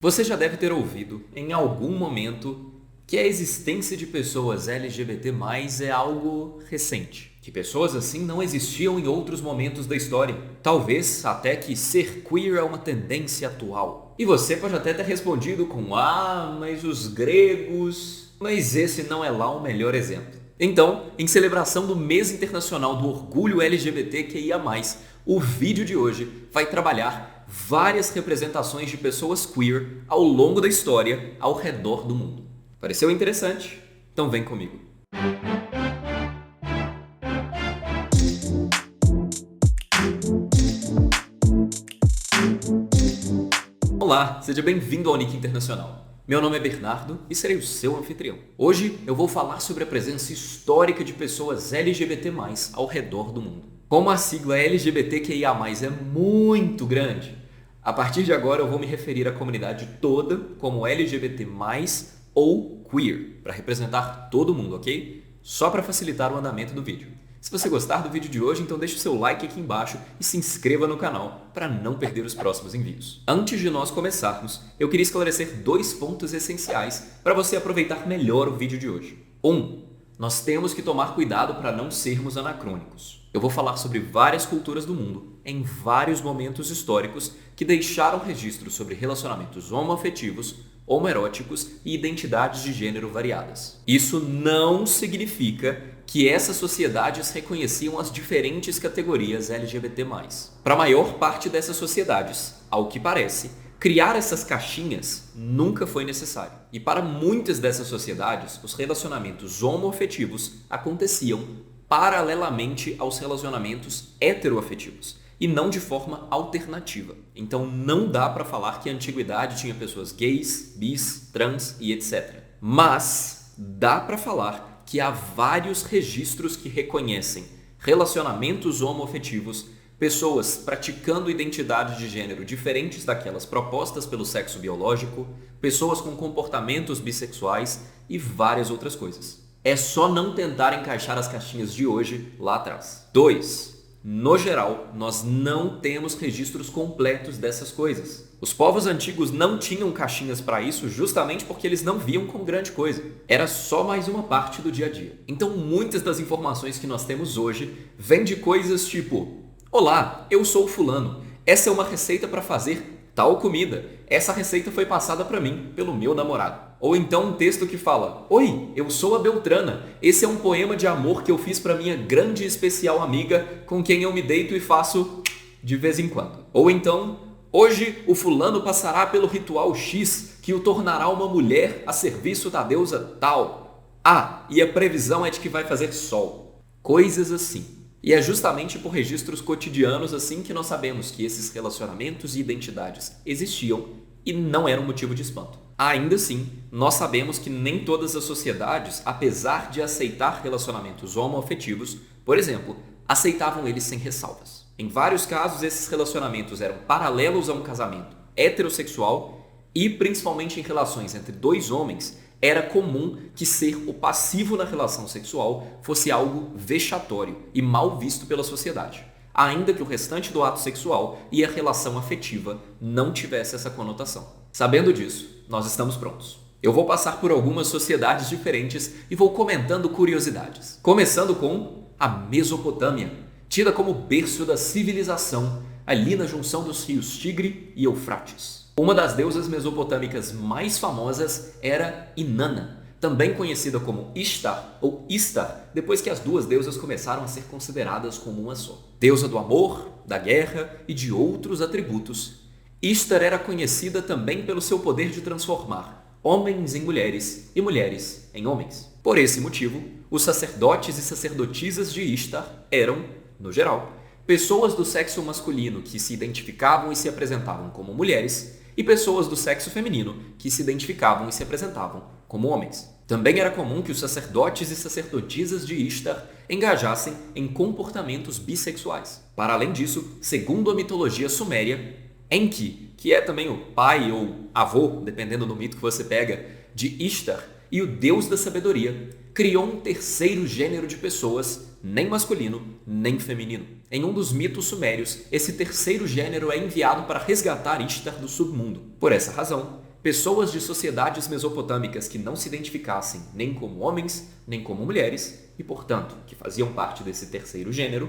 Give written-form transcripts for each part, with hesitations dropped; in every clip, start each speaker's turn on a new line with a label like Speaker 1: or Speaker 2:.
Speaker 1: Você já deve ter ouvido, em algum momento, que a existência de pessoas LGBT+ é algo recente. Que pessoas assim não existiam em outros momentos da história. Talvez até que ser queer é uma tendência atual. E você pode até ter respondido com mas os gregos... Mas esse não é lá o melhor exemplo. Então, em celebração do Mês Internacional do Orgulho LGBTQIA+, o vídeo de hoje vai trabalhar várias representações de pessoas queer ao longo da história ao redor do mundo. Pareceu interessante? Então vem comigo. Olá, seja bem-vindo ao Nick Internacional. Meu nome é Bernardo e serei o seu anfitrião. Hoje eu vou falar sobre a presença histórica de pessoas LGBT+, ao redor do mundo. Como a sigla LGBTQIA+, é muito grande, a partir de agora eu vou me referir à comunidade toda como LGBT+, ou queer, para representar todo mundo, ok? Só para facilitar o andamento do vídeo. Se você gostar do vídeo de hoje, então deixe o seu like aqui embaixo e se inscreva no canal para não perder os próximos envios. Antes de nós começarmos, eu queria esclarecer 2 pontos essenciais para você aproveitar melhor o vídeo de hoje. 1. Nós temos que tomar cuidado para não sermos anacrônicos. Eu vou falar sobre várias culturas do mundo, em vários momentos históricos, que deixaram registros sobre relacionamentos homoafetivos, homoeróticos e identidades de gênero variadas. Isso não significa que essas sociedades reconheciam as diferentes categorias LGBT+. Para a maior parte dessas sociedades, ao que parece, criar essas caixinhas nunca foi necessário. E para muitas dessas sociedades, os relacionamentos homoafetivos aconteciam paralelamente aos relacionamentos heteroafetivos e não de forma alternativa. Então não dá para falar que a antiguidade tinha pessoas gays, bis, trans e etc. Mas dá para falar que há vários registros que reconhecem relacionamentos homoafetivos, pessoas praticando identidades de gênero diferentes daquelas propostas pelo sexo biológico, pessoas com comportamentos bissexuais e várias outras coisas. É só não tentar encaixar as caixinhas de hoje lá atrás. 2. No geral, nós não temos registros completos dessas coisas. Os povos antigos não tinham caixinhas para isso justamente porque eles não viam como grande coisa. Era só mais uma parte do dia a dia. Então, muitas das informações que nós temos hoje vêm de coisas tipo: olá, eu sou o fulano. Essa é uma receita para fazer tal comida. Essa receita foi passada para mim pelo meu namorado. Ou então um texto que fala: oi, eu sou a Beltrana. Esse é um poema de amor que eu fiz para minha grande e especial amiga com quem eu me deito e faço de vez em quando. Ou então: hoje o fulano passará pelo ritual X que o tornará uma mulher a serviço da deusa tal. E a previsão é de que vai fazer sol. Coisas assim. E é justamente por registros cotidianos assim que nós sabemos que esses relacionamentos e identidades existiam e não eram motivo de espanto. Ainda assim, nós sabemos que nem todas as sociedades, apesar de aceitar relacionamentos homoafetivos, por exemplo, aceitavam eles sem ressalvas. Em vários casos, esses relacionamentos eram paralelos a um casamento heterossexual e, principalmente em relações entre 2 homens, era comum que ser o passivo na relação sexual fosse algo vexatório e mal visto pela sociedade, ainda que o restante do ato sexual e a relação afetiva não tivesse essa conotação. Sabendo disso, nós estamos prontos. Eu vou passar por algumas sociedades diferentes e vou comentando curiosidades. Começando com a Mesopotâmia, tida como berço da civilização, ali na junção dos rios Tigre e Eufrates. Uma das deusas mesopotâmicas mais famosas era Inanna, também conhecida como Ishtar ou Istar, depois que as 2 deusas começaram a ser consideradas como uma só. Deusa do amor, da guerra e de outros atributos, Ishtar era conhecida também pelo seu poder de transformar homens em mulheres e mulheres em homens. Por esse motivo, os sacerdotes e sacerdotisas de Ishtar eram, no geral, pessoas do sexo masculino que se identificavam e se apresentavam como mulheres e pessoas do sexo feminino que se identificavam e se apresentavam como homens. Também era comum que os sacerdotes e sacerdotisas de Ishtar engajassem em comportamentos bissexuais. Para além disso, segundo a mitologia suméria, Enki, que é também o pai ou avô, dependendo do mito que você pega, de Ishtar, e o deus da sabedoria, criou um terceiro gênero de pessoas, nem masculino, nem feminino. Em um dos mitos sumérios, esse terceiro gênero é enviado para resgatar Ishtar do submundo. Por essa razão, Pessoas de sociedades mesopotâmicas que não se identificassem nem como homens, nem como mulheres, e portanto, que faziam parte desse terceiro gênero,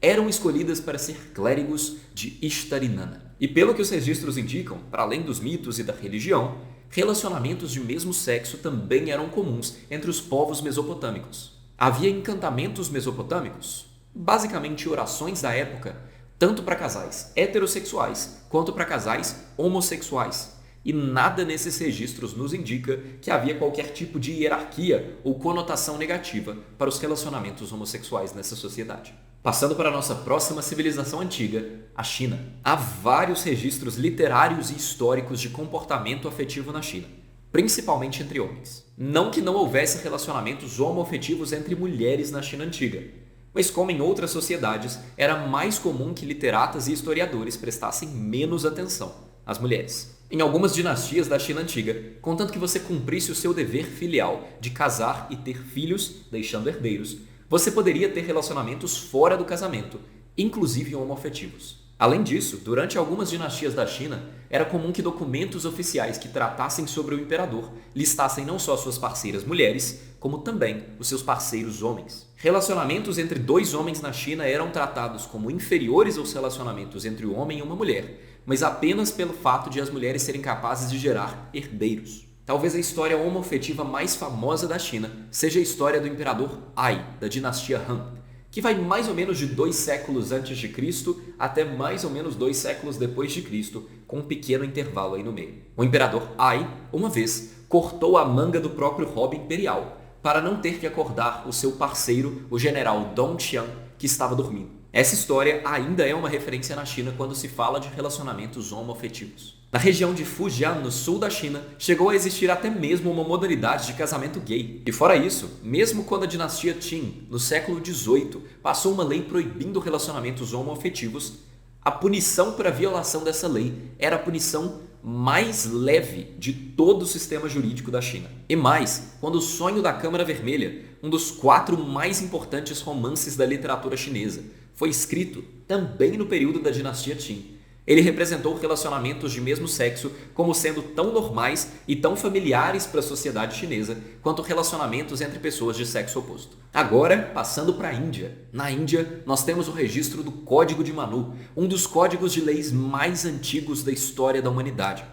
Speaker 1: eram escolhidas para ser clérigos de Ishtar-Inanna. E pelo que os registros indicam, para além dos mitos e da religião, relacionamentos de mesmo sexo também eram comuns entre os povos mesopotâmicos. Havia encantamentos mesopotâmicos, basicamente orações da época, tanto para casais heterossexuais quanto para casais homossexuais. E nada nesses registros nos indica que havia qualquer tipo de hierarquia ou conotação negativa para os relacionamentos homossexuais nessa sociedade. Passando para a nossa próxima civilização antiga, a China. Há vários registros literários e históricos de comportamento afetivo na China, principalmente entre homens. Não que não houvesse relacionamentos homoafetivos entre mulheres na China antiga, mas como em outras sociedades, era mais comum que literatas e historiadores prestassem menos atenção às mulheres. Em algumas dinastias da China antiga, contanto que você cumprisse o seu dever filial de casar e ter filhos, deixando herdeiros, você poderia ter relacionamentos fora do casamento, inclusive homoafetivos. Além disso, durante algumas dinastias da China, era comum que documentos oficiais que tratassem sobre o imperador listassem não só suas parceiras mulheres, como também os seus parceiros homens. Relacionamentos entre dois homens na China eram tratados como inferiores aos relacionamentos entre um homem e uma mulher, mas apenas pelo fato de as mulheres serem capazes de gerar herdeiros. Talvez a história homoafetiva mais famosa da China seja a história do imperador Ai, da dinastia Han, que vai mais ou menos de 2 séculos antes de Cristo até mais ou menos 2 séculos depois de Cristo, com um pequeno intervalo aí no meio. O imperador Ai, uma vez, cortou a manga do próprio hobby imperial para não ter que acordar o seu parceiro, o general Dong Xian, que estava dormindo. Essa história ainda é uma referência na China quando se fala de relacionamentos homoafetivos. Na região de Fujian, no sul da China, chegou a existir até mesmo uma modalidade de casamento gay. E fora isso, mesmo quando a dinastia Qin, no século XVIII, passou uma lei proibindo relacionamentos homoafetivos, a punição por a violação dessa lei era a punição mais leve de todo o sistema jurídico da China. E mais, quando O Sonho da Câmara Vermelha, um dos 4 mais importantes romances da literatura chinesa, foi escrito também no período da dinastia Qin, ele representou relacionamentos de mesmo sexo como sendo tão normais e tão familiares para a sociedade chinesa quanto relacionamentos entre pessoas de sexo oposto. Agora, passando para a Índia. Na Índia, nós temos o registro do Código de Manu, um dos códigos de leis mais antigos da história da humanidade.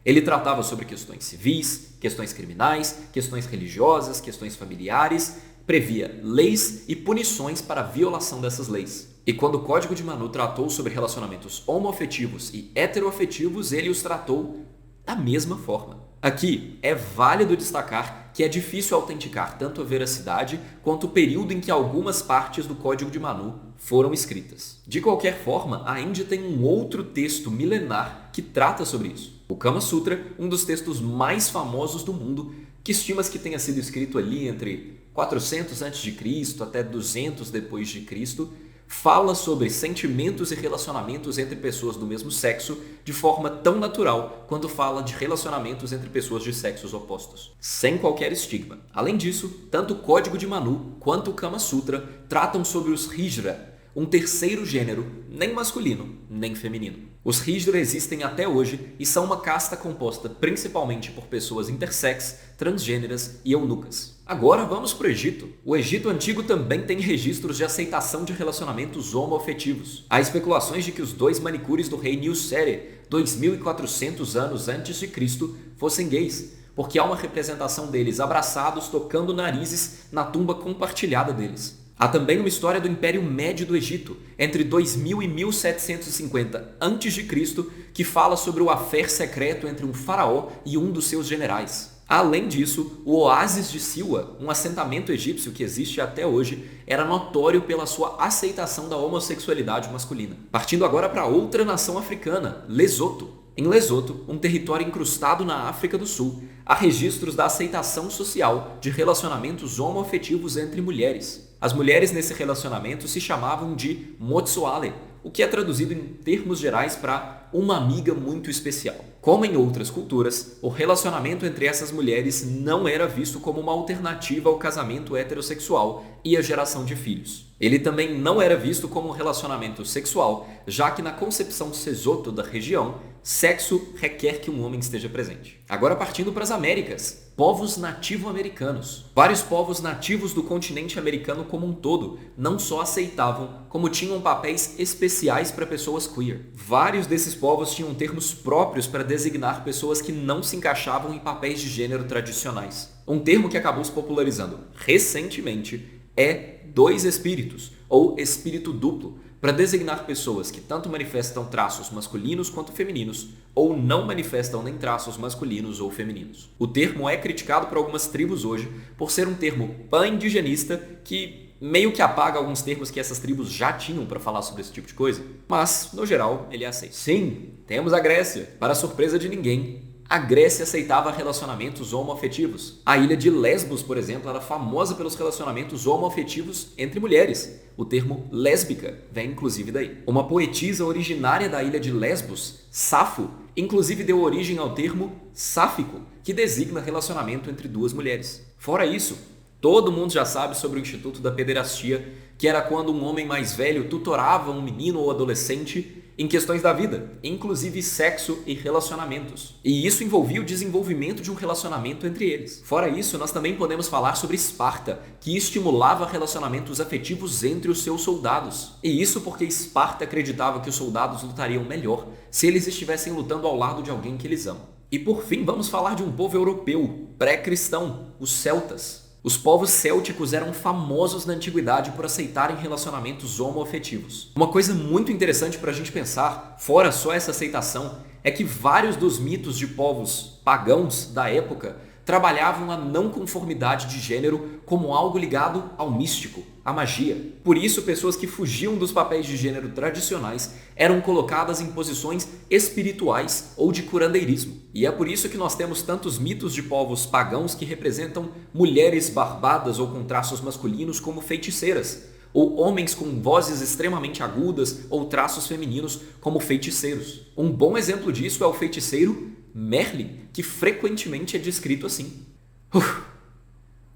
Speaker 1: Ele tratava sobre questões civis, questões criminais, questões religiosas, questões familiares, previa leis e punições para a violação dessas leis. E quando o Código de Manu tratou sobre relacionamentos homoafetivos e heteroafetivos, ele os tratou da mesma forma. Aqui é válido destacar que é difícil autenticar tanto a veracidade quanto o período em que algumas partes do Código de Manu foram escritas. De qualquer forma, a Índia tem um outro texto milenar que trata sobre isso. O Kama Sutra, um dos textos mais famosos do mundo, que estima-se que tenha sido escrito ali entre 400 a.C. até 200 depois de Cristo, fala sobre sentimentos e relacionamentos entre pessoas do mesmo sexo de forma tão natural quanto fala de relacionamentos entre pessoas de sexos opostos, sem qualquer estigma. Além disso, tanto o Código de Manu quanto o Kama Sutra tratam sobre os Hijra, um terceiro gênero, nem masculino, nem feminino. Os Hijra existem até hoje e são uma casta composta principalmente por pessoas intersex, transgêneras e eunucas. Agora vamos para o Egito. O Egito Antigo também tem registros de aceitação de relacionamentos homoafetivos. Há especulações de que os 2 manicures do rei Nilsere, 2400 anos antes de Cristo, fossem gays, porque há uma representação deles abraçados tocando narizes na tumba compartilhada deles. Há também uma história do Império Médio do Egito, entre 2000 e 1750 a.C., que fala sobre o affair secreto entre um faraó e um dos seus generais. Além disso, o oásis de Siwa, um assentamento egípcio que existe até hoje, era notório pela sua aceitação da homossexualidade masculina. Partindo agora para outra nação africana, Lesoto. Em Lesoto, um território incrustado na África do Sul, há registros da aceitação social de relacionamentos homoafetivos entre mulheres. As mulheres nesse relacionamento se chamavam de Motsoale, o que é traduzido em termos gerais para uma amiga muito especial. Como em outras culturas, o relacionamento entre essas mulheres não era visto como uma alternativa ao casamento heterossexual e a geração de filhos. Ele também não era visto como um relacionamento sexual, já que na concepção Sesotho da região, Sexo requer que um homem esteja presente. Agora partindo para as Américas. Povos nativo-americanos. Vários povos nativos do continente americano como um todo não só aceitavam, como tinham papéis especiais para pessoas queer. Vários desses povos tinham termos próprios para designar pessoas que não se encaixavam em papéis de gênero tradicionais. Um termo que acabou se popularizando recentemente é dois espíritos, ou espírito duplo, para designar pessoas que tanto manifestam traços masculinos quanto femininos, ou não manifestam nem traços masculinos ou femininos. O termo é criticado por algumas tribos hoje por ser um termo pan-indigenista que meio que apaga alguns termos que essas tribos já tinham para falar sobre esse tipo de coisa, mas, no geral, ele é aceito. Sim, temos a Grécia. Para a surpresa de ninguém, a Grécia aceitava relacionamentos homoafetivos. A ilha de Lesbos, por exemplo, era famosa pelos relacionamentos homoafetivos entre mulheres. O termo lésbica vem inclusive daí. Uma poetisa originária da ilha de Lesbos, Safo, inclusive deu origem ao termo sáfico, que designa relacionamento entre duas mulheres. Fora isso, todo mundo já sabe sobre o Instituto da Pederastia, que era quando um homem mais velho tutorava um menino ou adolescente em questões da vida, inclusive sexo e relacionamentos. E isso envolvia o desenvolvimento de um relacionamento entre eles. Fora isso, nós também podemos falar sobre Esparta, que estimulava relacionamentos afetivos entre os seus soldados. E isso porque Esparta acreditava que os soldados lutariam melhor se eles estivessem lutando ao lado de alguém que eles amam. E por fim, vamos falar de um povo europeu, pré-cristão, os celtas. Os povos célticos eram famosos na antiguidade por aceitarem relacionamentos homoafetivos. Uma coisa muito interessante para a gente pensar, fora só essa aceitação, é que vários dos mitos de povos pagãos da época trabalhavam a não conformidade de gênero como algo ligado ao místico, à magia. Por isso, pessoas que fugiam dos papéis de gênero tradicionais eram colocadas em posições espirituais ou de curandeirismo. E é por isso que nós temos tantos mitos de povos pagãos que representam mulheres barbadas ou com traços masculinos como feiticeiras, ou homens com vozes extremamente agudas ou traços femininos como feiticeiros. Um bom exemplo disso é o feiticeiro Merlin, que frequentemente é descrito assim.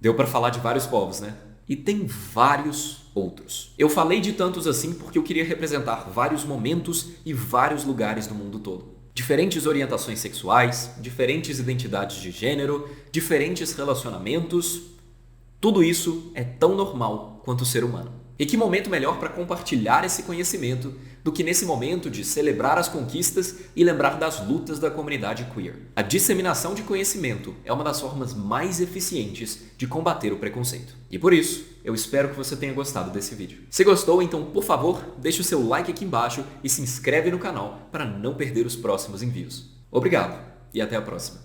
Speaker 1: Deu para falar de vários povos, né? E tem vários outros. Eu falei de tantos assim porque eu queria representar vários momentos e vários lugares do mundo todo. Diferentes orientações sexuais, diferentes identidades de gênero, diferentes relacionamentos. Tudo isso é tão normal quanto o ser humano. E que momento melhor para compartilhar esse conhecimento do que nesse momento de celebrar as conquistas e lembrar das lutas da comunidade queer. A disseminação de conhecimento é uma das formas mais eficientes de combater o preconceito. E por isso, eu espero que você tenha gostado desse vídeo. Se gostou, então, por favor, deixe o seu like aqui embaixo e se inscreve no canal para não perder os próximos envios. Obrigado e até a próxima.